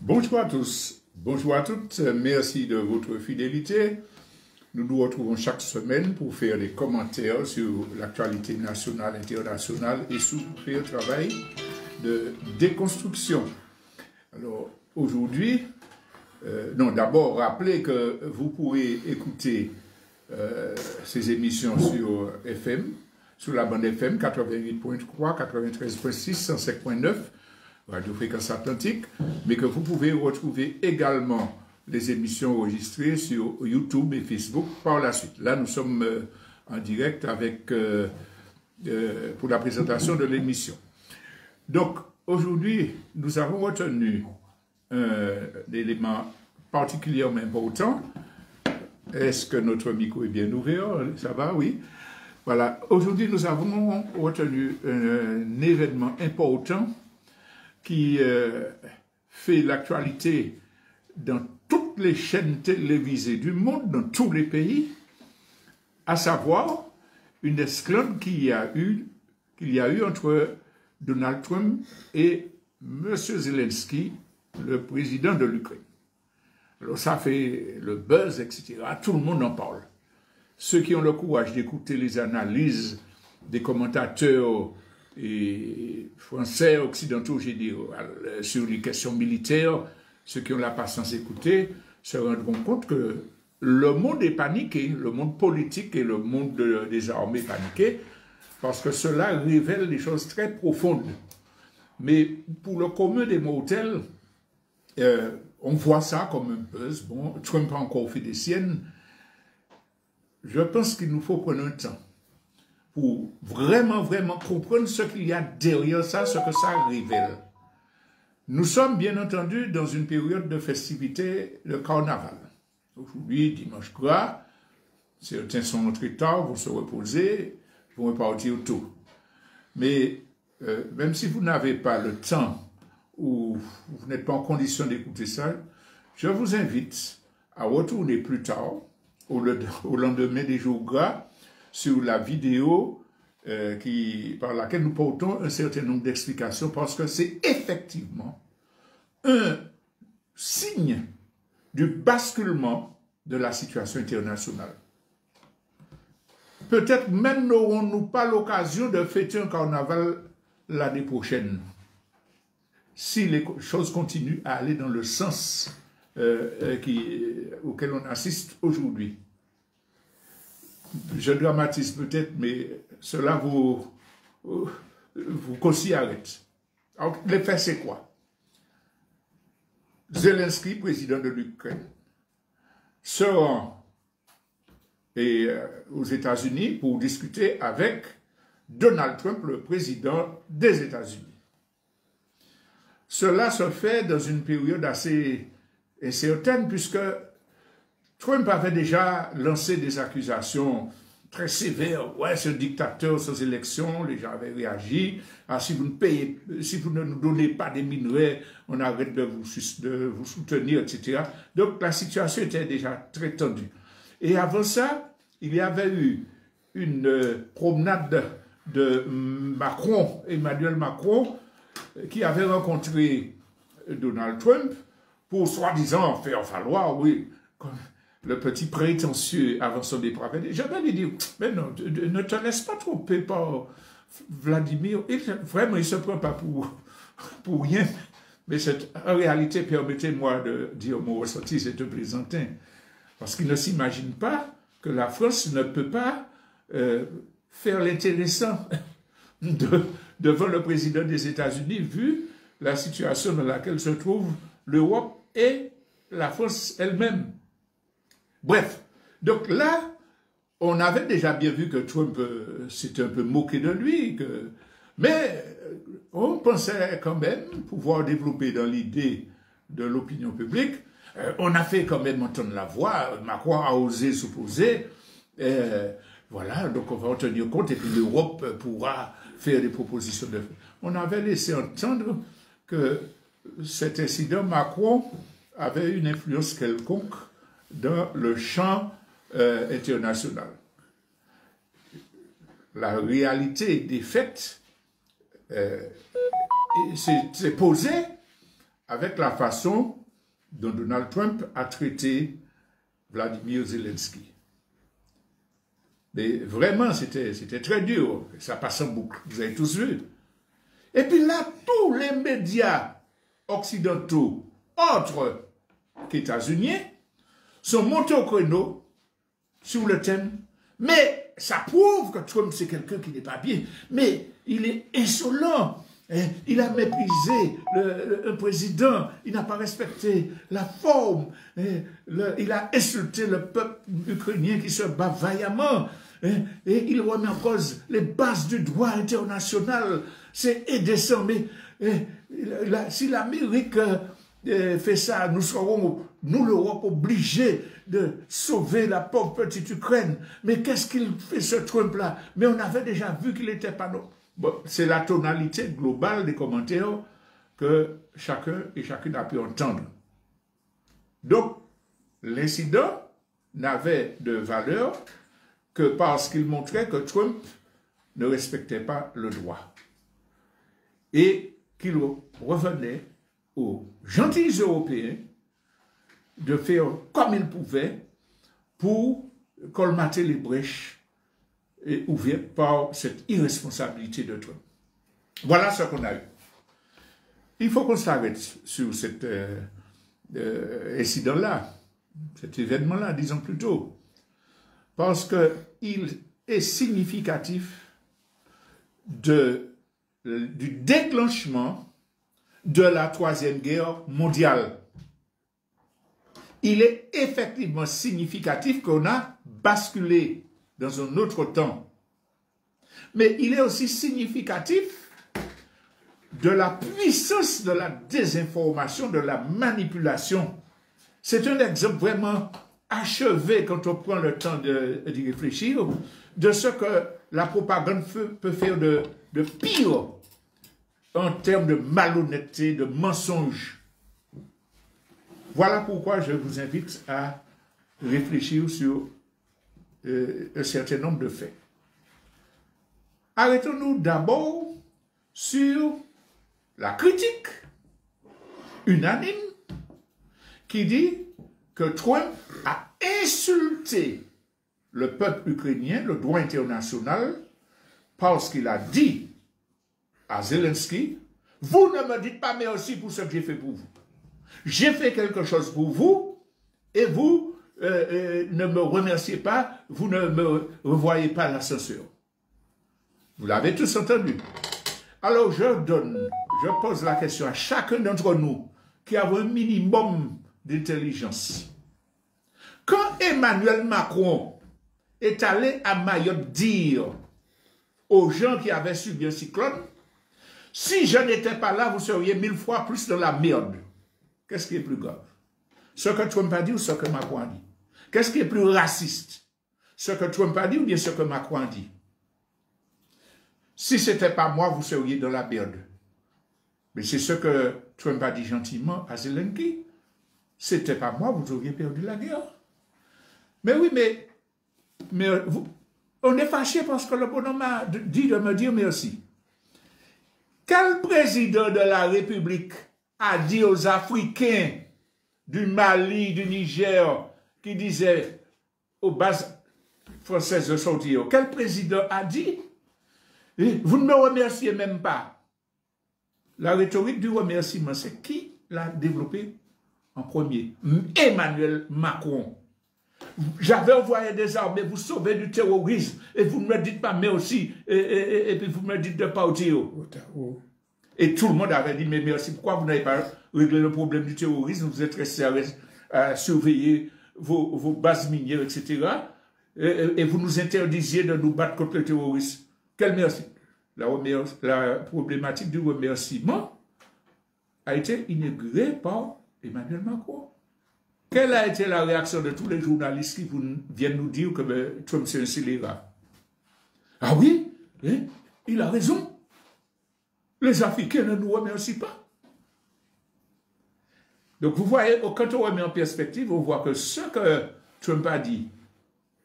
Bonjour à tous, bonjour à toutes, merci de votre fidélité. Nous nous retrouvons chaque semaine pour faire des commentaires sur l'actualité nationale, internationale et pour faire un travail de déconstruction. Alors aujourd'hui, d'abord rappeler que vous pourrez écouter ces émissions sur FM, sur la bande FM 88.3, 93.6, 105.9, Radio Fréquence Atlantique, mais que vous pouvez retrouver également les émissions enregistrées sur YouTube et Facebook par la suite. Là, nous sommes en direct avec pour la présentation de l'émission. Donc, aujourd'hui, nous avons retenu un élément particulièrement important. Est-ce que notre micro est bien ouvert? Ça va, oui. Voilà. Aujourd'hui, nous avons retenu un événement important qui fait l'actualité dans toutes les chaînes télévisées du monde, dans tous les pays, à savoir une esclandre qu'il y a eu entre Donald Trump et M. Zelensky, le président de l'Ukraine. Alors ça fait le buzz, etc. Tout le monde en parle. Ceux qui ont le courage d'écouter les analyses des commentateurs et français, occidentaux, j'ai dit, sur les questions militaires, ceux qui ont la patience d'écouter se rendront compte que le monde est paniqué, le monde politique et le monde des armées est paniqué, parce que cela révèle des choses très profondes. Mais pour le commun des mortels, on voit ça comme un buzz. Bon, Trump a encore fait des siennes. Je pense qu'il nous faut prendre un temps pour vraiment comprendre ce qu'il y a derrière ça, ce que ça révèle. Nous sommes bien entendu dans une période de festivité de carnaval. Aujourd'hui, dimanche gras, certains sont rentrés tard, vont se reposer, vont repartir tôt. Mais même si vous n'avez pas le temps ou vous n'êtes pas en condition d'écouter ça, je vous invite à retourner plus tard, au lendemain des jours gras, sur la vidéo par laquelle nous portons un certain nombre d'explications, parce que c'est effectivement un signe du basculement de la situation internationale. Peut-être même n'aurons-nous pas l'occasion de fêter un carnaval l'année prochaine, si les choses continuent à aller dans le sens auquel on assiste aujourd'hui. Je dramatise peut-être, mais cela vous aussi arrête. Alors, l'effet, c'est quoi? Zelensky, président de l'Ukraine, se rend aux États-Unis pour discuter avec Donald Trump, le président des États-Unis. Cela se fait dans une période assez incertaine, puisque Trump avait déjà lancé des accusations très sévères. Ouais, c'est un dictateur sans élection. Les gens avaient réagi. Ah, si vous ne nous donnez pas des minerais, on arrête de vous soutenir, etc. Donc la situation était déjà très tendue. Et avant ça, il y avait eu une promenade de Emmanuel Macron, qui avait rencontré Donald Trump pour soi-disant faire valoir, oui, le petit prétentieux avant son départ. J'avais lui dire, mais non, ne te laisse pas tromper par Vladimir. Vraiment, il ne se prend pas pour rien. Mais en réalité, permettez-moi de dire mon ressenti, c'est un plaisantin. Parce qu'il ne s'imagine pas que la France ne peut pas faire l'intéressant devant le président des États-Unis, vu la situation dans laquelle se trouve l'Europe et la France elle-même. Bref, donc là, on avait déjà bien vu que Trump s'était un peu moqué de lui, mais on pensait quand même pouvoir développer dans l'idée de l'opinion publique. On a fait quand même entendre la voix, Macron a osé s'opposer, voilà, donc on va en tenir compte, et puis l'Europe pourra faire des propositions. On avait laissé entendre que cet incident, Macron avait une influence quelconque dans le champ international. La réalité des faits s'est posée avec la façon dont Donald Trump a traité Vladimir Zelensky. Mais vraiment, c'était très dur. Ça passe en boucle. Vous avez tous vu. Et puis là, tous les médias occidentaux, autres qu'états-unis, sont montés au créneau sur le thème. Mais ça prouve que Trump, c'est quelqu'un qui n'est pas bien. Mais il est insolent. Il a méprisé un président, il n'a pas respecté la forme, il a insulté le peuple ukrainien qui se bat vaillamment, et il remet en cause les bases du droit international. C'est indécent, mais si l'Amérique fait ça, nous serons, nous l'Europe, obligés de sauver la pauvre petite Ukraine. Mais qu'est-ce qu'il fait ce Trump-là? Mais on avait déjà vu qu'il n'était pas... Bon, c'est la tonalité globale des commentaires que chacun et chacune a pu entendre. Donc, l'incident n'avait de valeur que parce qu'il montrait que Trump ne respectait pas le droit et qu'il revenait aux gentils Européens de faire comme ils pouvaient pour colmater les brèches ouvertes par cette irresponsabilité de Trump. Voilà ce qu'on a eu. Il faut qu'on s'arrête sur cet incident-là, cet événement-là, disons plutôt, parce qu'il est significatif du déclenchement de la Troisième Guerre mondiale. Il est effectivement significatif qu'on a basculé dans un autre temps. Mais il est aussi significatif de la puissance de la désinformation, de la manipulation. C'est un exemple vraiment achevé quand on prend le temps d'y réfléchir, de ce que la propagande peut faire de pire en termes de malhonnêteté, de mensonge. Voilà pourquoi je vous invite à réfléchir sur un certain nombre de faits. Arrêtons-nous d'abord sur la critique unanime qui dit que Trump a insulté le peuple ukrainien, le droit international, parce qu'il a dit à Zelensky, vous ne me dites pas merci pour ce que j'ai fait pour vous. J'ai fait quelque chose pour vous et vous ne me remerciez pas, vous ne me revoyez pas l'ascenseur. Vous l'avez tous entendu. Alors je pose la question à chacun d'entre nous qui a un minimum d'intelligence. Quand Emmanuel Macron est allé à Mayotte dire aux gens qui avaient subi un cyclone, si je n'étais pas là, vous seriez 1000 fois plus dans la merde. Qu'est-ce qui est plus grave? Ce que Trump a dit ou ce que Macron a dit? Qu'est-ce qui est plus raciste? Ce que Trump a dit ou bien ce que Macron a dit? Si ce n'était pas moi, vous seriez dans la merde. Mais c'est ce que Trump a dit gentiment à Zelensky. Si ce n'était pas moi, vous auriez perdu la guerre. Mais oui, mais on est fâché parce que le bonhomme a dit de me dire merci. Quel président de la République a dit aux Africains du Mali, du Niger, qui disaient aux bases françaises de sortir, quel président a dit « Vous ne me remerciez même pas ». La rhétorique du remerciement, c'est qui l'a développé en premier? Emmanuel Macron. J'avais envoyé des armes, vous sauvez du terrorisme, et vous ne me dites pas merci, et puis vous me dites de partir. Et tout le monde avait dit, mais merci, pourquoi vous n'avez pas réglé le problème du terrorisme? Vous êtes resté à surveiller vos bases minières, etc. Et vous nous interdisiez de nous battre contre le terrorisme. Quel merci? La problématique du remerciement a été inaugurée par Emmanuel Macron. Quelle a été la réaction de tous les journalistes qui viennent nous dire que Trump c'est un scélérat? Ah oui, hein, il a raison. Les Africains ne nous remercient pas. Donc vous voyez, quand on remet en perspective, on voit que ce que Trump a dit,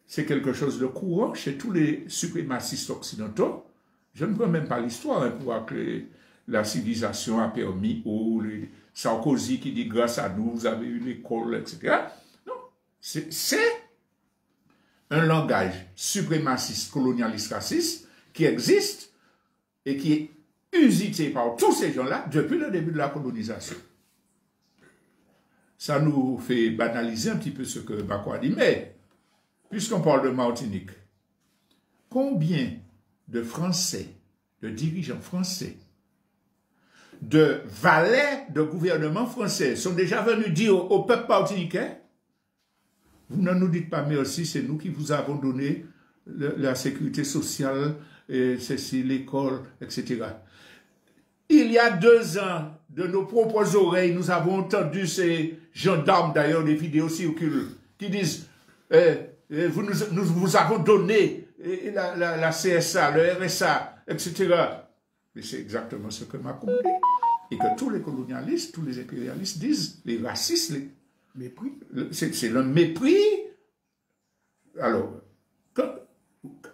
c'est quelque chose de courant chez tous les suprémacistes occidentaux. Je ne vois même pas l'histoire pour voir que la civilisation a permis, ou les Sarkozy qui dit grâce à nous, vous avez eu l'école, etc. Non, c'est un langage suprémaciste, colonialiste, raciste qui existe et qui est usité par tous ces gens-là depuis le début de la colonisation. Ça nous fait banaliser un petit peu ce que Bako a dit, mais puisqu'on parle de Martinique, combien de Français, de dirigeants français, de valets de gouvernement français sont déjà venus dire au peuple martiniquais, vous ne nous dites pas merci, c'est nous qui vous avons donné la sécurité sociale, c'est l'école, etc. Il y a 2 ans, de nos propres oreilles, nous avons entendu ces gendarmes, d'ailleurs, des vidéos circulent, qui disent nous vous avons donné la CSA, le RSA, etc. Mais c'est exactement ce que Macron dit. Et que tous les colonialistes, tous les impérialistes disent, les racistes, mépris. C'est le mépris. Alors,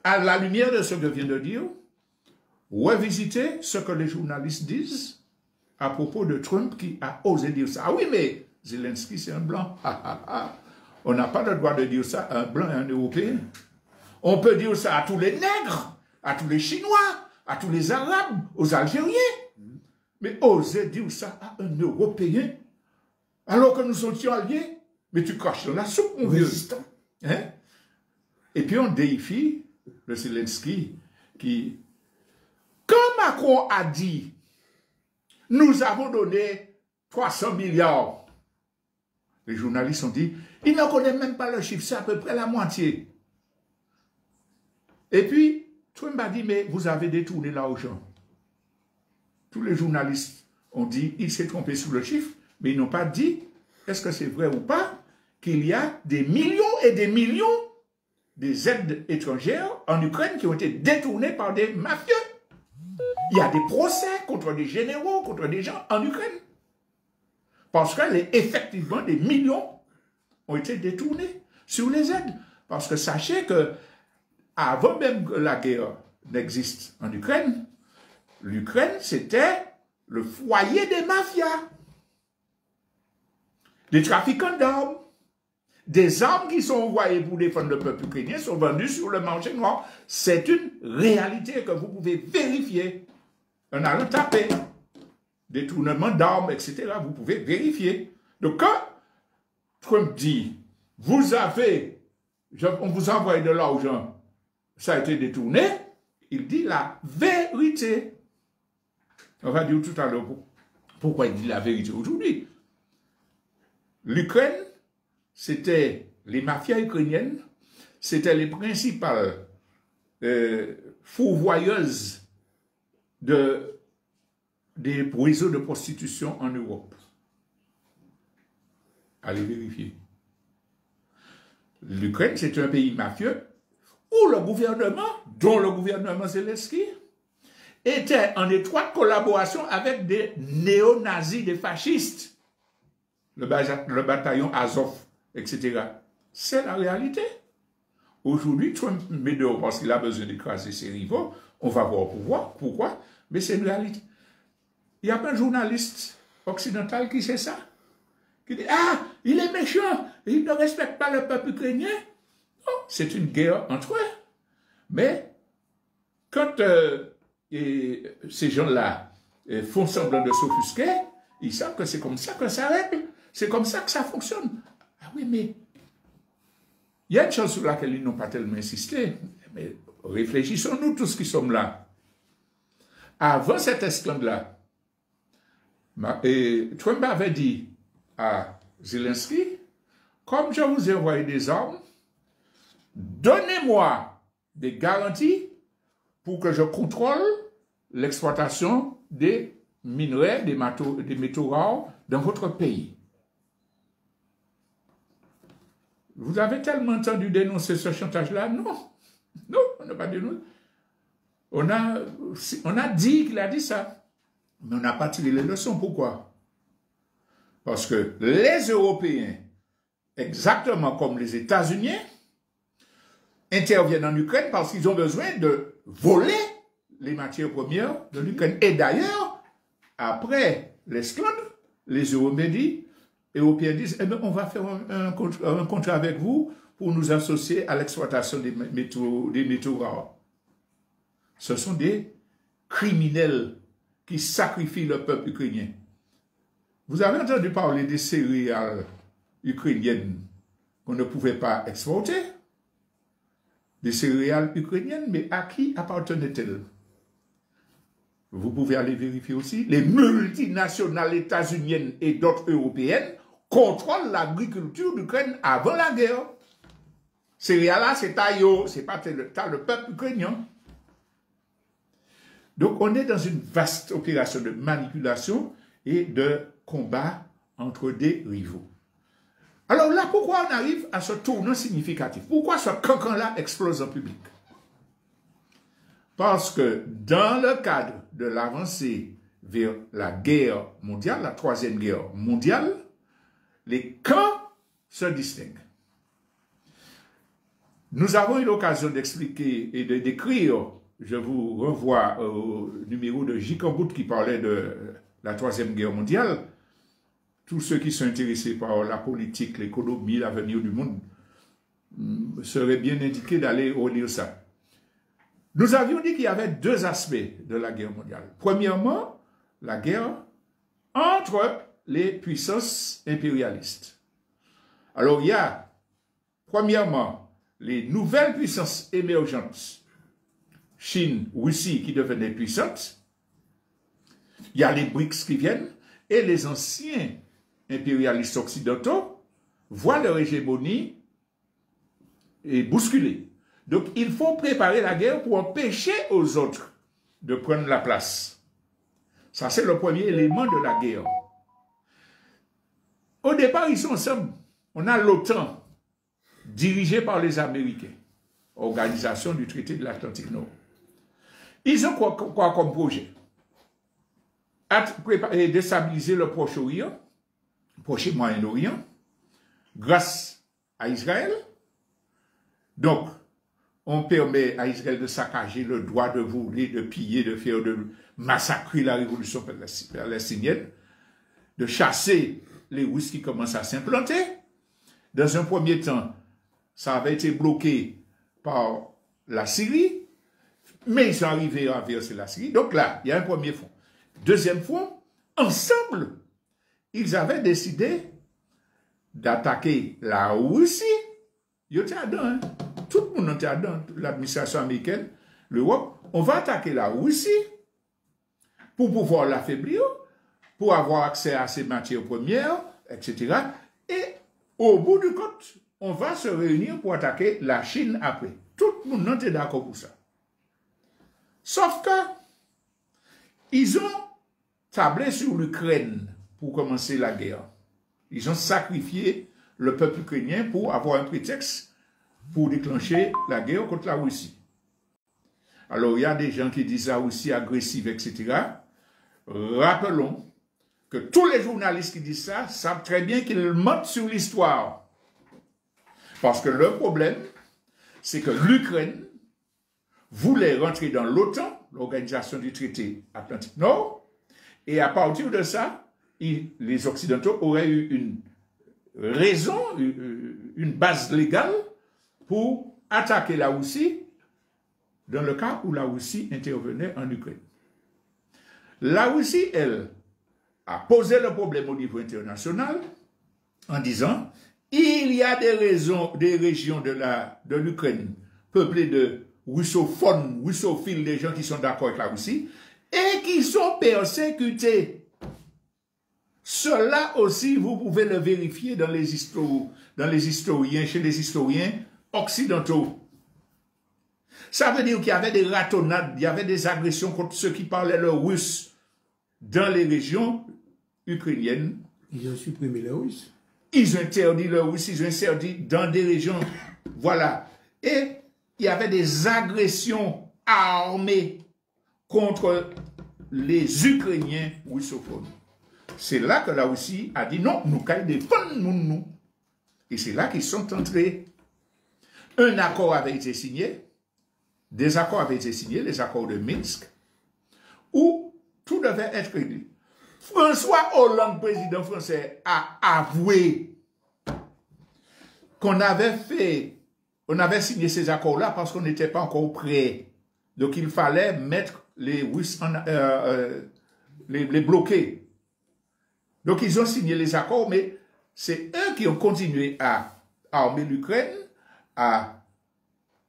à la lumière de ce que je viens de dire, revisiter ce que les journalistes disent à propos de Trump qui a osé dire ça. Ah oui, mais Zelensky, c'est un blanc. On n'a pas le droit de dire ça à un blanc et à un Européen. On peut dire ça à tous les nègres, à tous les Chinois, à tous les Arabes, aux Algériens. Mais oser dire ça à un Européen, alors que nous étions alliés, mais tu craches dans la soupe, mon vieux. Hein? Et puis on déifie le Zelensky qui, quand Macron a dit, nous avons donné 300 milliards, les journalistes ont dit, il ne connaît même pas le chiffre, c'est à peu près la moitié. Et puis, Trump a dit, mais vous avez détourné l'argent. Tous les journalistes ont dit, il s'est trompé sur le chiffre, mais ils n'ont pas dit, est-ce que c'est vrai ou pas, qu'il y a des millions et des millions des aides étrangères en Ukraine qui ont été détournées par des mafieux. Il y a des procès contre des généraux, contre des gens en Ukraine. Parce qu'effectivement, des millions ont été détournés sur les aides. Parce que sachez que, avant même que la guerre n'existe en Ukraine, l'Ukraine, c'était le foyer des mafias, des trafiquants d'armes. Des armes qui sont envoyées pour défendre le peuple ukrainien sont vendues sur le marché noir. C'est une réalité que vous pouvez vérifier. En allant taper, détournement d'armes, etc., vous pouvez vérifier. Donc quand Trump dit, vous avez, on vous a envoyé de l'argent, ça a été détourné, il dit la vérité. On va dire tout à l'heure pourquoi il dit la vérité aujourd'hui. L'Ukraine, c'était les mafias ukrainiennes, c'était les principales fourvoyeuses des réseaux de prostitution en Europe. Allez vérifier. L'Ukraine, c'est un pays mafieux où le gouvernement, dont le gouvernement Zelensky, était en étroite collaboration avec des néo-nazis, des fascistes, le bataillon Azov, etc. C'est la réalité. Aujourd'hui, Trump met dehors parce qu'il a besoin d'écraser ses rivaux. On va voir pourquoi, mais c'est une réalité. Il n'y a pas un journaliste occidental qui sait ça, qui dit « Ah, il est méchant, il ne respecte pas le peuple ukrainien. » Non, c'est une guerre entre eux. Mais quand ces gens-là font semblant de s'offusquer, ils savent que c'est comme ça que ça règle, c'est comme ça que ça fonctionne. Ah oui, mais il y a une chose sur laquelle ils n'ont pas tellement insisté, mais réfléchissons-nous tous qui sommes là. Avant cet esclandre-là, Trump avait dit à Zelensky, comme je vous ai envoyé des armes, donnez-moi des garanties pour que je contrôle l'exploitation des minerais, des métaux rares dans votre pays. Vous avez tellement entendu dénoncer ce chantage-là? Non. Non, on n'a pas dénoncé. On a dit qu'il a dit ça. Mais on n'a pas tiré les leçons. Pourquoi? Parce que les Européens, exactement comme les États-Unis, interviennent en Ukraine parce qu'ils ont besoin de voler les matières premières de l'Ukraine. Et d'ailleurs, après l'esclave, les Européens disent, eh bien, on va faire un contrat avec vous pour nous associer à l'exploitation des métaux rares. Ce sont des criminels qui sacrifient le peuple ukrainien. Vous avez entendu parler des céréales ukrainiennes qu'on ne pouvait pas exporter? Des céréales ukrainiennes, mais à qui appartenaient-elles? Vous pouvez aller vérifier aussi. Les multinationales états-uniennes et d'autres européennes contrôlent l'agriculture d'Ukraine avant la guerre. Céréales-là, c'est taillot, c'est pas le peuple ukrainien. Donc, on est dans une vaste opération de manipulation et de combat entre des rivaux. Alors là, pourquoi on arrive à ce tournant significatif? Pourquoi ce cancan-là explose en public? Parce que dans le cadre de l'avancée vers la guerre mondiale, la troisième guerre mondiale, les camps se distinguent. Nous avons eu l'occasion d'expliquer et de décrire, je vous renvoie au numéro de J. Cambout qui parlait de la troisième guerre mondiale. Tous ceux qui sont intéressés par la politique, l'économie, l'avenir du monde, seraient bien indiqués d'aller relire ça. Nous avions dit qu'il y avait deux aspects de la guerre mondiale. Premièrement, la guerre entre les puissances impérialistes. Alors, il y a, premièrement, les nouvelles puissances émergentes, Chine, Russie, qui devenaient puissantes. Il y a les BRICS qui viennent, et les anciens impérialistes occidentaux voient leur hégémonie bousculée. Donc, il faut préparer la guerre pour empêcher aux autres de prendre la place. Ça, c'est le premier élément de la guerre. Au départ, ils sont ensemble. On a l'OTAN, dirigée par les Américains, organisation du traité de l'Atlantique Nord. Ils ont quoi comme projet? Déstabiliser le Proche-Orient, Proche et Moyen-Orient, grâce à Israël. Donc, on permet à Israël de saccager le droit de voler, de piller, de massacrer la révolution palestinienne, de chasser les Russes qui commencent à s'implanter. Dans un premier temps, ça avait été bloqué par la Syrie, mais ils sont arrivés à verser la Syrie. Donc là, il y a un premier front. Deuxième front, ensemble, ils avaient décidé d'attaquer la Russie. Ils étaient dedans, hein? Tout le monde était dedans, l'administration américaine, l'Europe. On va attaquer la Russie pour pouvoir l'affaiblir, pour avoir accès à ses matières premières, etc. Et au bout du compte, on va se réunir pour attaquer la Chine après. Tout le monde était d'accord pour ça. Sauf que ils ont tablé sur l'Ukraine pour commencer la guerre. Ils ont sacrifié le peuple ukrainien pour avoir un prétexte pour déclencher la guerre contre la Russie. Alors, il y a des gens qui disent la Russie agressive, etc. Rappelons que tous les journalistes qui disent ça savent très bien qu'ils mentent sur l'histoire. Parce que le problème, c'est que l'Ukraine voulait rentrer dans l'OTAN, l'organisation du traité Atlantique Nord, et à partir de ça, les Occidentaux auraient eu une raison, une base légale pour attaquer la Russie dans le cas où la Russie intervenait en Ukraine. La Russie, elle, a posé le problème au niveau international en disant il y a des régions de l'Ukraine peuplées de russophiles, des gens qui sont d'accord avec la Russie, et qui sont persécutés. Cela aussi, vous pouvez le vérifier dans les historiens, chez les historiens occidentaux. Ça veut dire qu'il y avait des ratonnades, il y avait des agressions contre ceux qui parlaient le russe dans les régions ukrainiennes. Ils ont supprimé le russe. Ils ont interdit le russe, ils ont interdit dans des régions, voilà. Et il y avait des agressions armées contre les Ukrainiens russophones. c'est là que la Russie a dit non, nous allons défendre nous. Et c'est là qu'ils sont entrés. Un accord avait été signé, des accords avaient été signés, les accords de Minsk, où tout devait être réglé. François Hollande, président français, a avoué qu'on avait signé ces accords-là parce qu'on n'était pas encore prêt. Donc il fallait mettre les Russes les bloquer. Donc ils ont signé les accords, mais c'est eux qui ont continué à armer l'Ukraine, à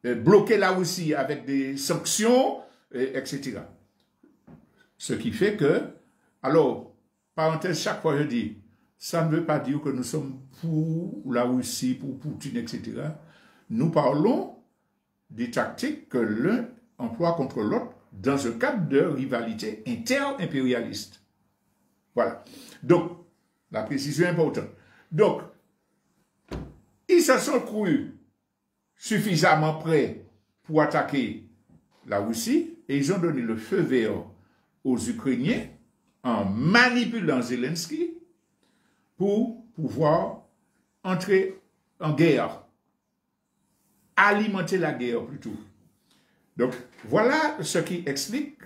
bloquer la Russie avec des sanctions, etc. Ce qui fait que, alors, parenthèse, chaque fois je dis, ça ne veut pas dire que nous sommes pour la Russie, pour Poutine, etc. Nous parlons des tactiques que l'un emploie contre l'autre dans un cadre de rivalité inter-impérialiste. Voilà. Donc, la précision est importante. Donc, ils se sont crus suffisamment prêts pour attaquer la Russie et ils ont donné le feu vert aux Ukrainiens en manipulant Zelensky pour pouvoir entrer en guerre, alimenter la guerre plutôt. Donc, voilà ce qui explique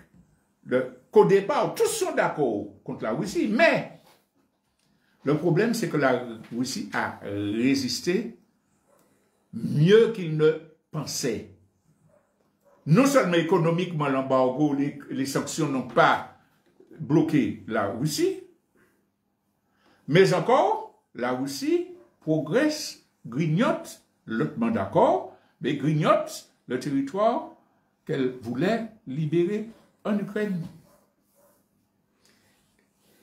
qu'au départ, tous sont d'accord contre la Russie, mais le problème, c'est que la Russie a résisté mieux qu'il ne pensait. Non seulement économiquement, l'embargo, les sanctions n'ont pas bloqué la Russie, mais encore, la Russie progresse, grignote, l'autre d'accord, mais grignote le territoire qu'elle voulait libérer en Ukraine.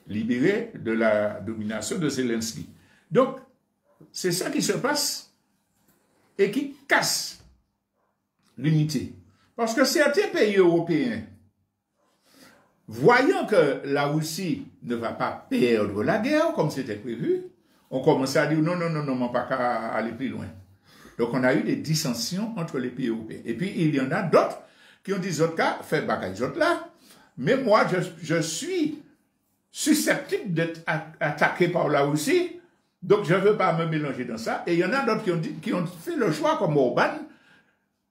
Libérer de la domination de Zelensky. Donc, c'est ça qui se passe et qui casse l'unité. Parce que certains pays européens, voyant que la Russie ne va pas perdre la guerre comme c'était prévu, ont commencé à dire non, non, non, non, pas qu'à aller plus loin. Donc on a eu des dissensions entre les pays européens. Et puis il y en a d'autres qui ont dit Zotka, fait bagaille Zotla, mais moi je suis susceptible d'être attaqué par la Russie, donc je ne veux pas me mélanger dans ça. Et il y en a d'autres qui ont fait le choix comme Orban,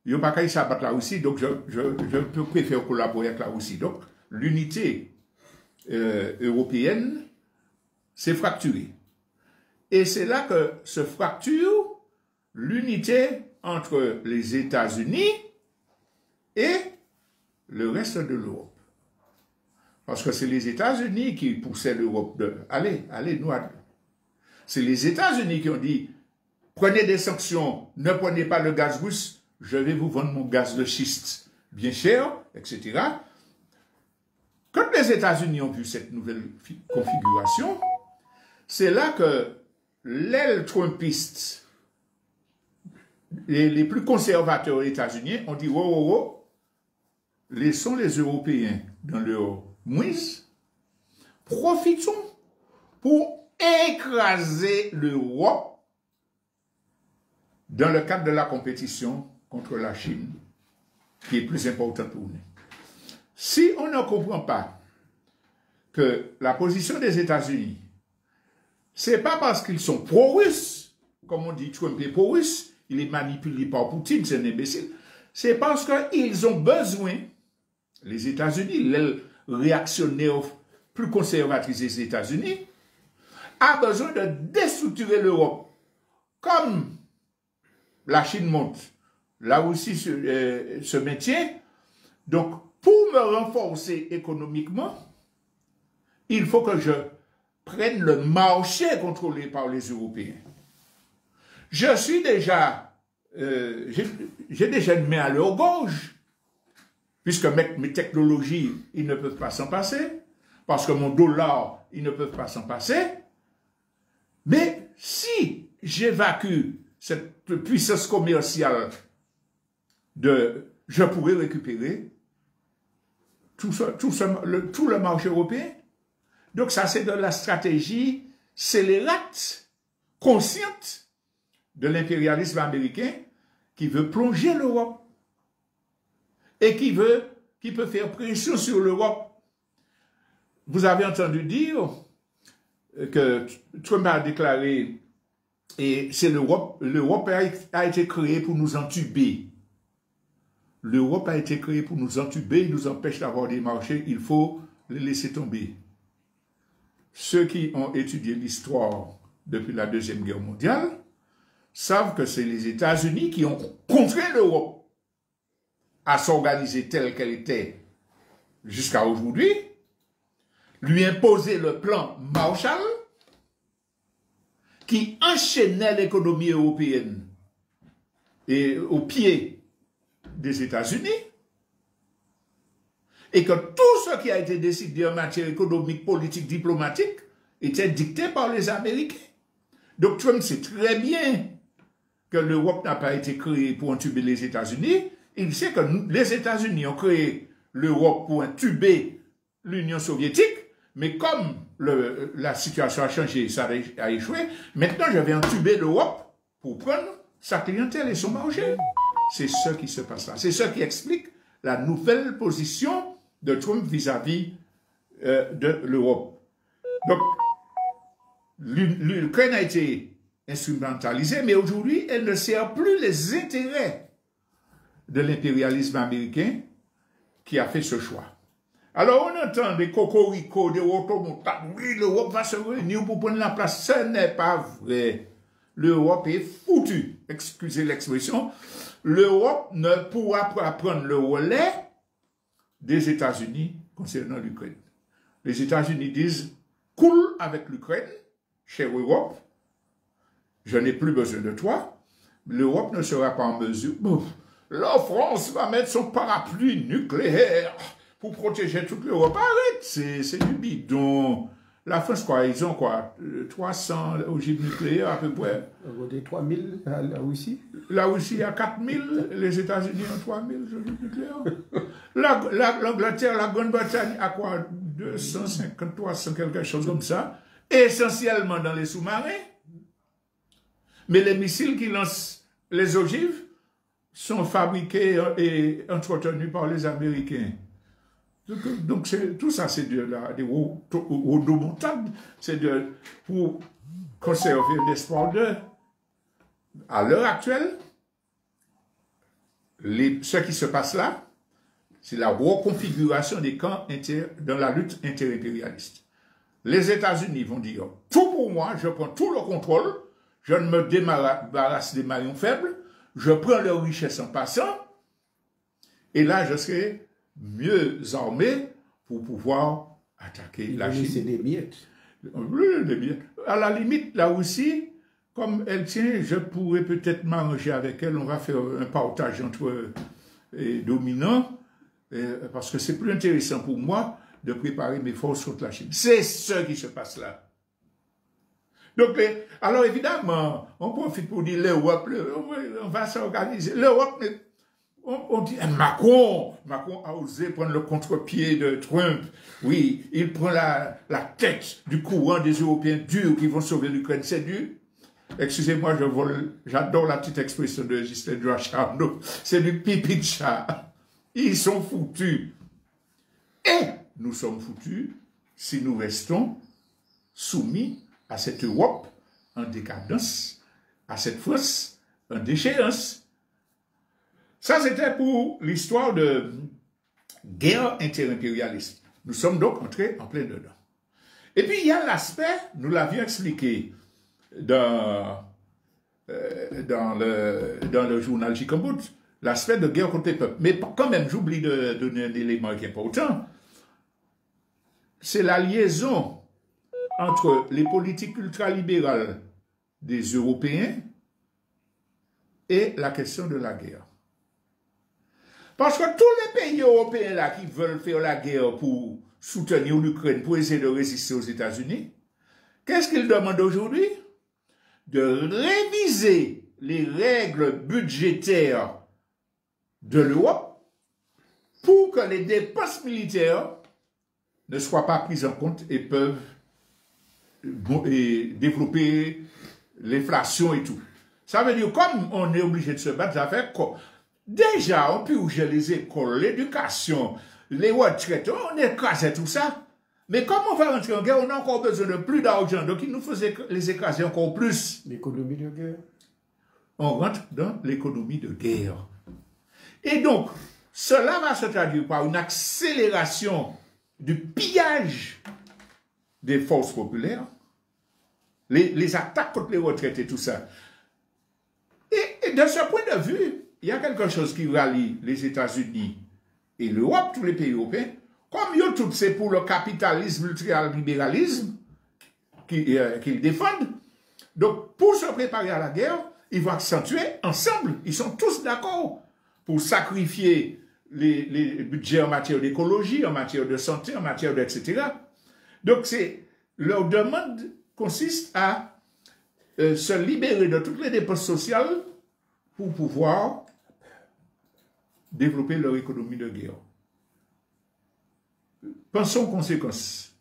il n'y a pas qu'à s'abattre la Russie, donc je préfère collaborer avec la Russie. Donc l'unité européenne s'est fracturée. Et c'est là que se fracture l'unité entre les États-Unis et le reste de l'Europe. Parce que c'est les États-Unis qui poussaient l'Europe de « allez, nous à deux ». C'est les États-Unis qui ont dit « prenez des sanctions, ne prenez pas le gaz russe, je vais vous vendre mon gaz de schiste bien cher, etc. » Quand les États-Unis ont vu cette nouvelle configuration, c'est là que l'aile trumpiste, les plus conservateurs états-uniens ont dit « wow, laissons les Européens dans leur mouise, profitons pour écraser l'Europe dans le cadre de la compétition contre la Chine, qui est plus importante pour nous. » Si on ne comprend pas que la position des États-Unis, c'est pas parce qu'ils sont pro-russes, comme on dit Trump est pro-russe, il est manipulé par Poutine, c'est un imbécile, c'est parce qu'ils ont besoin, les États-Unis, les réactionnaires plus conservatrices des États-Unis, a besoin de déstructurer l'Europe. Comme la Chine monte, là aussi se maintient, donc pour me renforcer économiquement, il faut que je prenne le marché contrôlé par les Européens. Je suis déjà, j'ai déjà une main à leur gauche, puisque mes technologies, ils ne peuvent pas s'en passer, parce que mon dollar, ils ne peuvent pas s'en passer. Mais si j'évacue cette puissance commerciale, je pourrais récupérer tout le marché européen. Donc ça, c'est de la stratégie scélérate, consciente de l'impérialisme américain qui veut plonger l'Europe et qui peut faire pression sur l'Europe. Vous avez entendu dire que Trump a déclaré, et c'est l'Europe. L'Europe a été créée pour nous entuber. L'Europe a été créée pour nous entuber, il nous empêche d'avoir des marchés, il faut les laisser tomber. Ceux qui ont étudié l'histoire depuis la Deuxième Guerre mondiale savent que c'est les États-Unis qui ont contraint l'Europe à s'organiser telle qu'elle était jusqu'à aujourd'hui, lui imposer le plan Marshall qui enchaînait l'économie européenne et au pied des États-Unis, et que tout ce qui a été décidé en matière économique, politique, diplomatique était dicté par les Américains. Donc Trump sait très bien que l'Europe n'a pas été créée pour entuber les États-Unis. Il sait que les États-Unis ont créé l'Europe pour entuber l'Union soviétique, mais comme la situation a changé, ça a échoué, maintenant je vais entuber l'Europe pour prendre sa clientèle et son marché. C'est ce qui se passe là. C'est ce qui explique la nouvelle position de Trump vis-à-vis de l'Europe. Donc, l'Ukraine a été instrumentalisée, mais aujourd'hui, elle ne sert plus les intérêts de l'impérialisme américain qui a fait ce choix. Alors, on entend des cocoricots, des automotables, oui, l'Europe va se réunir pour prendre la place. Ce n'est pas vrai. L'Europe est foutue. Excusez l'expression. L'Europe ne pourra pas prendre le relais des États-Unis concernant l'Ukraine. Les États-Unis disent, cool avec l'Ukraine, chère Europe, je n'ai plus besoin de toi. L'Europe ne sera pas en mesure. Bon, la France va mettre son parapluie nucléaire pour protéger toute l'Europe. Arrête, c'est du bidon. La France, quoi, ils ont quoi 300 ogives nucléaires à peu près. Des 3000 la Russie. La Russie a 4000, les États-Unis ont 3000 ogives nucléaires. L'Angleterre, la Grande-Bretagne a quoi 250, 300, quelque chose comme ça. Essentiellement dans les sous-marins. Mais les missiles qui lancent les ogives sont fabriqués et entretenus par les Américains. Donc tout ça, c'est des rodomontades, c'est pour conserver l'espoir d'eux. À l'heure actuelle, ce qui se passe là, c'est la reconfiguration des camps dans la lutte interimpérialiste. Les États-Unis vont dire, tout pour moi, je prends tout le contrôle, je ne me débarrasse des maillons faibles, je prends leurs richesses en passant, et là, je serai mieux armé pour pouvoir attaquer la Chine. C'est des miettes. Des miettes. À la limite, là aussi, comme elle tient, je pourrais peut-être m'arranger avec elle. On va faire un partage entre dominants, parce que c'est plus intéressant pour moi de préparer mes forces contre la Chine. C'est ce qui se passe là. Donc, alors évidemment, on profite pour dire l'Europe, on va s'organiser. L'Europe, on dit, Macron a osé prendre le contre-pied de Trump. Oui, il prend la tête du courant des Européens durs qui vont sauver l'Ukraine. C'est dur. Excusez-moi, j'adore la petite expression de Justin Ducharmeau. C'est du pipi de chat. Ils sont foutus. Et nous sommes foutus si nous restons soumis à cette Europe en décadence, à cette France en déchéance. Ça, c'était pour l'histoire de guerre interimpérialiste. Nous sommes donc entrés en plein dedans. Et puis, il y a l'aspect, nous l'avions expliqué dans le journal Chicambout, l'aspect de guerre contre les peuples. Mais quand même, j'oublie de donner un élément qui est important. C'est la liaison entre les politiques ultralibérales des Européens et la question de la guerre. Parce que tous les pays européens là qui veulent faire la guerre pour soutenir l'Ukraine, pour essayer de résister aux États-Unis, qu'est-ce qu'ils demandent aujourd'hui? De réviser les règles budgétaires de l'Europe pour que les dépenses militaires ne soient pas prises en compte et peuvent développer l'inflation et tout. Ça veut dire, comme on est obligé de se battre, ça fait quoi? Déjà, on purgeait les écoles, l'éducation, les retraites, on écrasait tout ça. Mais comme on va rentrer en guerre, on a encore besoin de plus d'argent. Donc, il nous faisait les écraser encore plus. L'économie de guerre. On rentre dans l'économie de guerre. Et donc, cela va se traduire par une accélération du pillage des forces populaires, les attaques contre les retraites et tout ça. Et de ce point de vue, il y a quelque chose qui rallie les États-Unis et l'Europe, tous les pays européens, comme ils tout c'est pour le capitalisme, l'ultralibéralisme qu'ils défendent. Donc, pour se préparer à la guerre, ils vont accentuer ensemble. Ils sont tous d'accord pour sacrifier les budgets en matière d'écologie, en matière de santé, en matière etc. Donc, leur demande consiste à se libérer de toutes les dépenses sociales pour pouvoir développer leur économie de guerre. Pensons aux conséquences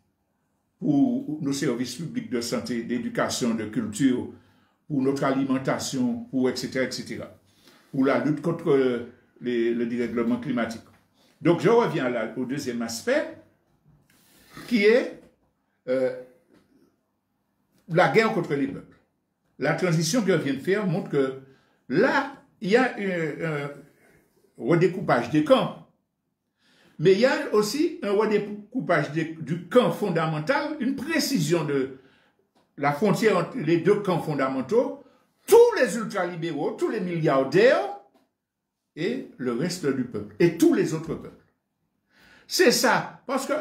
pour nos services publics de santé, d'éducation, de culture, pour notre alimentation, pour etc., pour la lutte contre le dérèglement climatique. Donc, je reviens là au deuxième aspect, qui est la guerre contre les peuples. La transition que je viens de faire montre que là, il y a un redécoupage des camps. Mais il y a aussi un redécoupage du camp fondamental, une précision de la frontière entre les deux camps fondamentaux, tous les ultralibéraux, tous les milliardaires et le reste du peuple, et tous les autres peuples. C'est ça, parce que,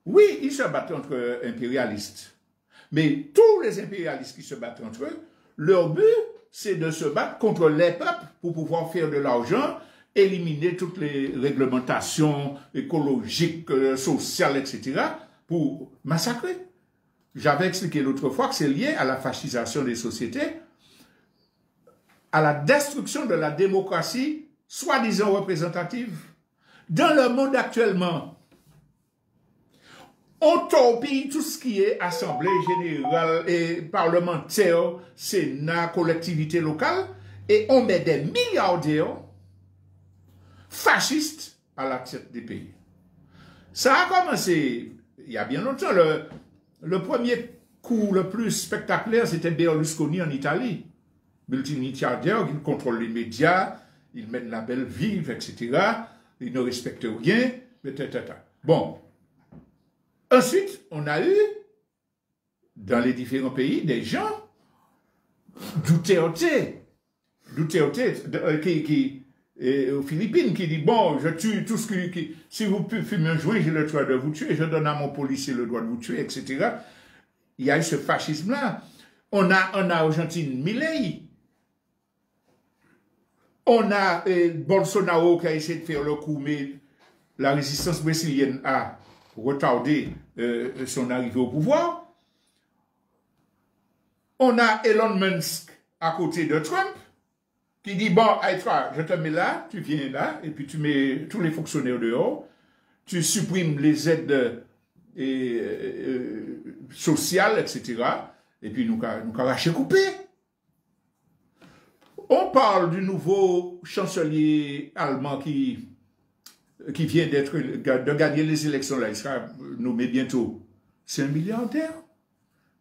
oui, ils se battent entre impérialistes, mais tous les impérialistes qui se battent entre eux, leur but, c'est de se battre contre les peuples pour pouvoir faire de l'argent, éliminer toutes les réglementations écologiques, sociales, etc., pour massacrer. J'avais expliqué l'autre fois que c'est lié à la fascisation des sociétés, à la destruction de la démocratie, soi-disant représentative. Dans le monde actuellement, on torpille tout ce qui est assemblée générale et parlementaire, sénat, collectivité locale, et on met des milliardaires fascistes à la tête des pays. Ça a commencé il y a bien longtemps. Le premier coup le plus spectaculaire, c'était Berlusconi en Italie. Multimilliardaire, il contrôle les médias, il mène la belle vie, etc. Il ne respecte rien, etc. Bon. Ensuite, on a eu, dans les différents pays, des gens, Duterte, aux Philippines, qui dit, bon, je tue tout ce qui si vous fumez un joint, j'ai le droit de vous tuer, je donne à mon policier le droit de vous tuer, etc. Il y a eu ce fascisme-là. On a en Argentine Milei. On a Bolsonaro qui a essayé de faire le coup, mais la résistance brésilienne a retardé son arrivée au pouvoir. On a Elon Musk à côté de Trump, qui dit, bon, Aïtra, je te mets là, tu viens là, et puis tu mets tous les fonctionnaires dehors, tu supprimes les aides sociales, etc., et puis nous lâcher couper. On parle du nouveau chancelier allemand qui vient de gagner les élections, là, il sera nommé bientôt. C'est un milliardaire,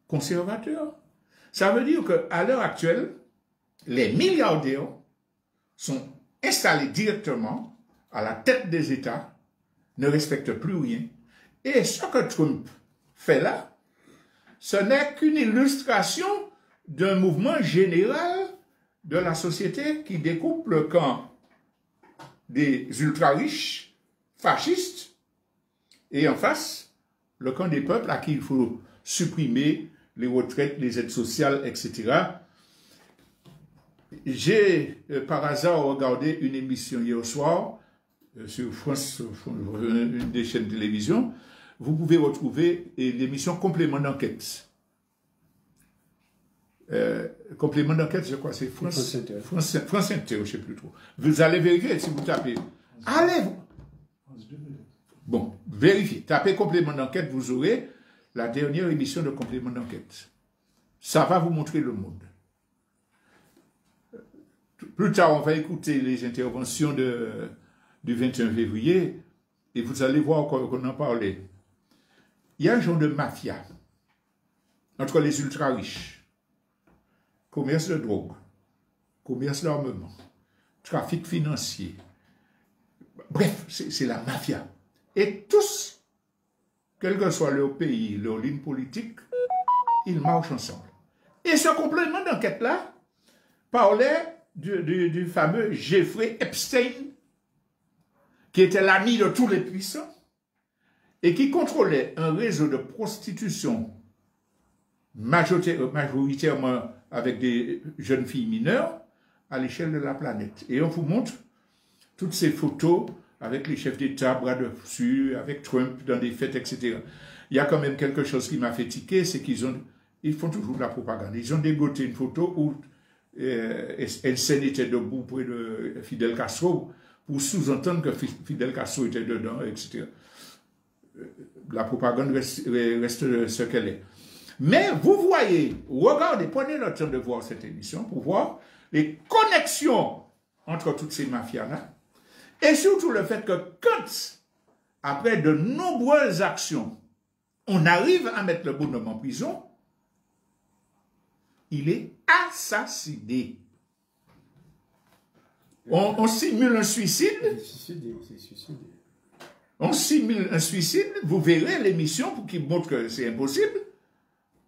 conservateur. Ça veut dire qu'à l'heure actuelle, les milliardaires sont installés directement à la tête des États, ne respectent plus rien. Et ce que Trump fait là, ce n'est qu'une illustration d'un mouvement général de la société qui découpe le camp des ultra-riches, fascistes, et en face, le camp des peuples à qui il faut supprimer les retraites, les aides sociales, etc. J'ai par hasard regardé une émission hier soir sur France, une des chaînes de télévision. Vous pouvez retrouver l'émission Complément d'enquête. Complément d'enquête, je crois, c'est France Inter, je ne sais plus trop. Vous allez vérifier si vous tapez. Allez, bon, vérifiez. Tapez Complément d'enquête, vous aurez la dernière émission de Complément d'enquête. Ça va vous montrer le monde. Plus tard, on va écouter les interventions du 21 février et vous allez voir qu'on en parlait. il y a un genre de mafia entre les ultra-riches, commerce de drogue, commerce d'armement, trafic financier. Bref, c'est la mafia. Et tous, quel que soit leur pays, leur ligne politique, ils marchent ensemble. Et ce complément d'enquête-là parlait du fameux Jeffrey Epstein, qui était l'ami de tous les puissants, et qui contrôlait un réseau de prostitution majoritairement avec des jeunes filles mineures à l'échelle de la planète. Et on vous montre toutes ces photos avec les chefs d'État, bras dessus, avec Trump dans des fêtes, etc. Il y a quand même quelque chose qui m'a fait tiquer, c'est ils font toujours de la propagande. Ils ont dégoté une photo où Elsen était debout près de Fidel Castro pour sous-entendre que Fidel Castro était dedans, etc. La propagande reste ce qu'elle est. Mais vous voyez, regardez, prenez le temps de voir cette émission pour voir les connexions entre toutes ces mafias-là. Et surtout le fait que quand, après de nombreuses actions, on arrive à mettre le bonhomme en prison, il est assassiné. On simule un suicide. On simule un suicide. Vous verrez l'émission pour qu'il montre que c'est impossible,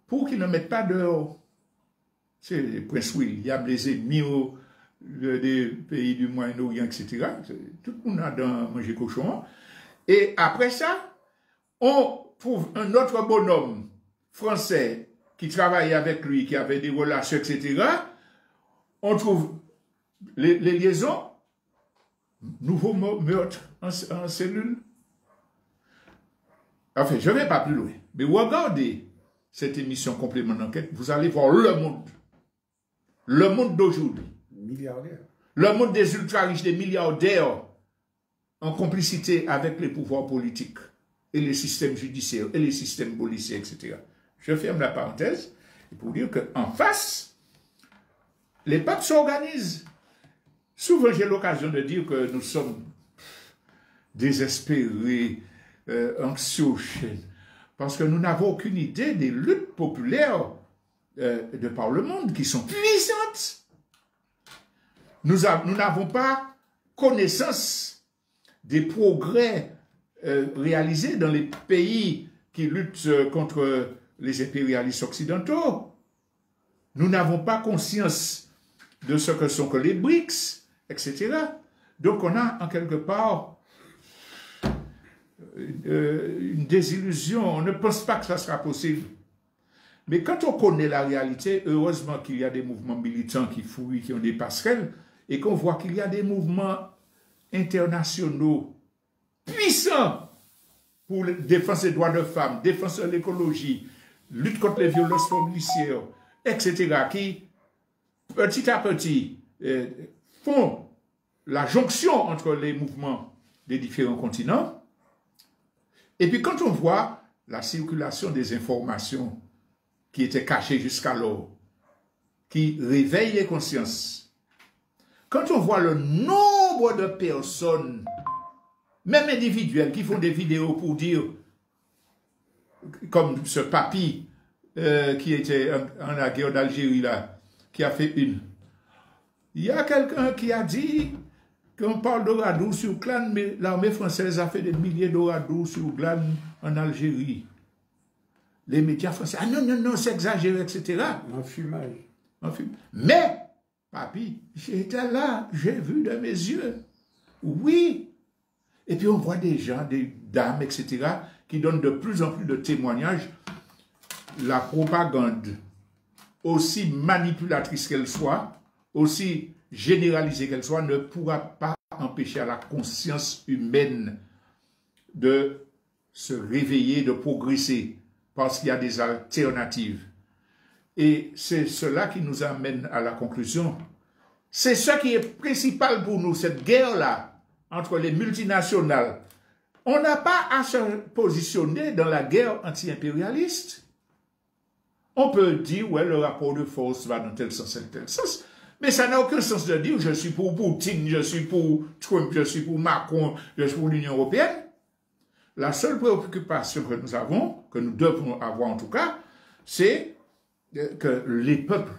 pour qu'il ne mette pas dehors. C'est Prince William, les ennemis des pays du Moyen-Orient, etc. Tout le monde a dans manger cochon. Et après ça, on trouve un autre bonhomme français qui travaillait avec lui, qui avait des relations, etc. On trouve les liaisons, nouveau meurtre en cellule. Enfin, je ne vais pas plus loin. Mais regardez cette émission complément d'enquête, vous allez voir le monde. Le monde d'aujourd'hui. Milliardaires. Le monde des ultra-riches, des milliardaires, en complicité avec les pouvoirs politiques et les systèmes judiciaires et les systèmes policiers, etc. Je ferme la parenthèse pour dire qu'en face, les peuples s'organisent. Souvent, j'ai l'occasion de dire que nous sommes désespérés, anxiogènes, parce que nous n'avons aucune idée des luttes populaires de par le monde qui sont puissantes. Nous n'avons pas connaissance des progrès réalisés dans les pays qui luttent contre les impérialistes occidentaux. Nous n'avons pas conscience de ce que sont que les BRICS, etc. Donc on a en quelque part une désillusion. On ne pense pas que ça sera possible. Mais quand on connaît la réalité, heureusement qu'il y a des mouvements militants qui fouillent, qui ont des passerelles, et qu'on voit qu'il y a des mouvements internationaux puissants pour la défense des droits de femmes, défense de l'écologie, lutte contre les violences policières, etc., qui, petit à petit, font la jonction entre les mouvements des différents continents. Et puis quand on voit la circulation des informations qui étaient cachées jusqu'alors, qui réveillent les consciences, quand on voit le nombre de personnes, même individuelles, qui font des vidéos pour dire, comme ce papy qui était en la guerre d'Algérie, là, qui a fait une. Il y a quelqu'un qui a dit qu'on parle d'Oradou sur Glan, mais l'armée française a fait des milliers d'Oradou sur Glan en Algérie. Les médias français, ah non, non, non, c'est exagéré, etc. Un fumage. Mais, papy, j'étais là, j'ai vu de mes yeux. Oui. Et puis on voit des gens, des dames, etc., qui donnent de plus en plus de témoignages. La propagande, aussi manipulatrice qu'elle soit, aussi généralisée qu'elle soit, ne pourra pas empêcher à la conscience humaine de se réveiller, de progresser, parce qu'il y a des alternatives. Et c'est cela qui nous amène à la conclusion. C'est ce qui est principal pour nous, cette guerre-là, entre les multinationales. On n'a pas à se positionner dans la guerre anti-impérialiste. On peut dire, ouais, le rapport de force va dans tel sens, tel sens. Mais ça n'a aucun sens de dire, je suis pour Poutine, je suis pour Trump, je suis pour Macron, je suis pour l'Union européenne. la seule préoccupation que nous avons, que nous devons avoir en tout cas, c'est que les peuples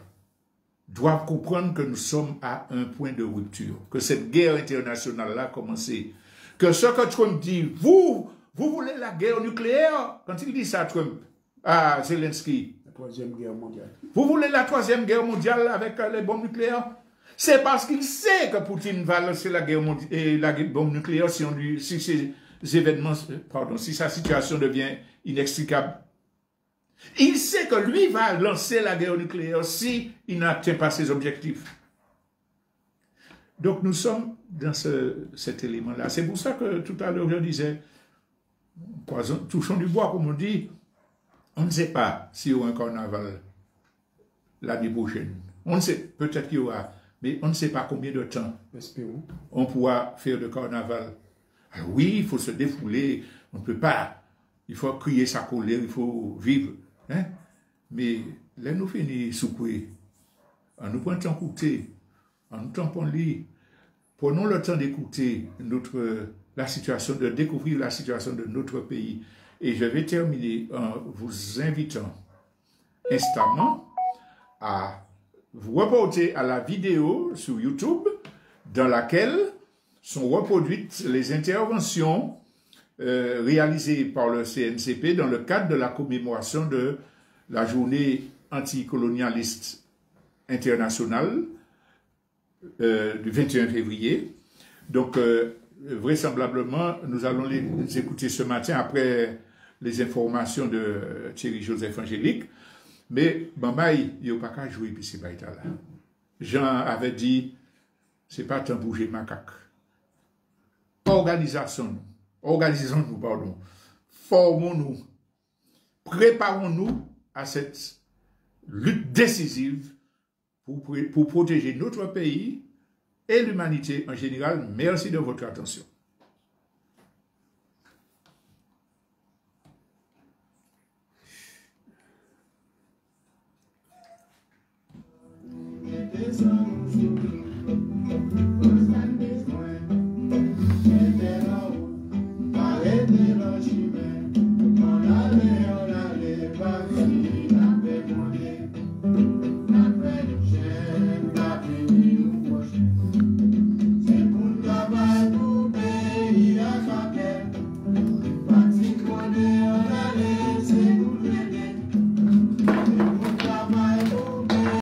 doivent comprendre que nous sommes à un point de rupture, que cette guerre internationale-là a commencé, que ce que Trump dit, vous voulez la guerre nucléaire, quand il dit ça, Trump, à Zelensky, La Troisième Guerre mondiale. vous voulez la troisième guerre mondiale avec les bombes nucléaires? C'est parce qu'il sait que Poutine va lancer la guerre et la bombe nucléaire si ces événements, pardon, si sa situation devient inextricable. Il sait que lui va lancer la guerre nucléaire si il n'atteint pas ses objectifs. Donc nous sommes dans cet élément-là. C'est pour ça que tout à l'heure je disais, touchons du bois, comme on dit, on ne sait pas s'il y aura un carnaval l'année prochaine. On ne sait, peut-être qu'il y aura, mais on ne sait pas combien de temps on pourra faire le carnaval. Alors oui, il faut se défouler, on ne peut pas, il faut crier sa colère, il faut vivre. Hein? Mais là, nous finissons souper, en nous prenant écouter, en nous tampons lit, prenons le temps d'écouter la situation, de découvrir la situation de notre pays. Et je vais terminer en vous invitant instamment à vous reporter à la vidéo sur YouTube dans laquelle sont reproduites les interventions réalisées par le CNCP dans le cadre de la commémoration de la journée anticolonialiste internationale du 21 février. Donc, vraisemblablement, nous allons les écouter ce matin après les informations de Thierry Joseph Angélique. Mais, Bambaï, il n'y a pas qu'à jouer, puis c'est pas là. Jean avait dit, c'est pas tant bouger macaque. Organisons-nous, pardon. Formons-nous. Préparons-nous à cette lutte décisive pour protéger notre pays et l'humanité en général. Merci de votre attention. Des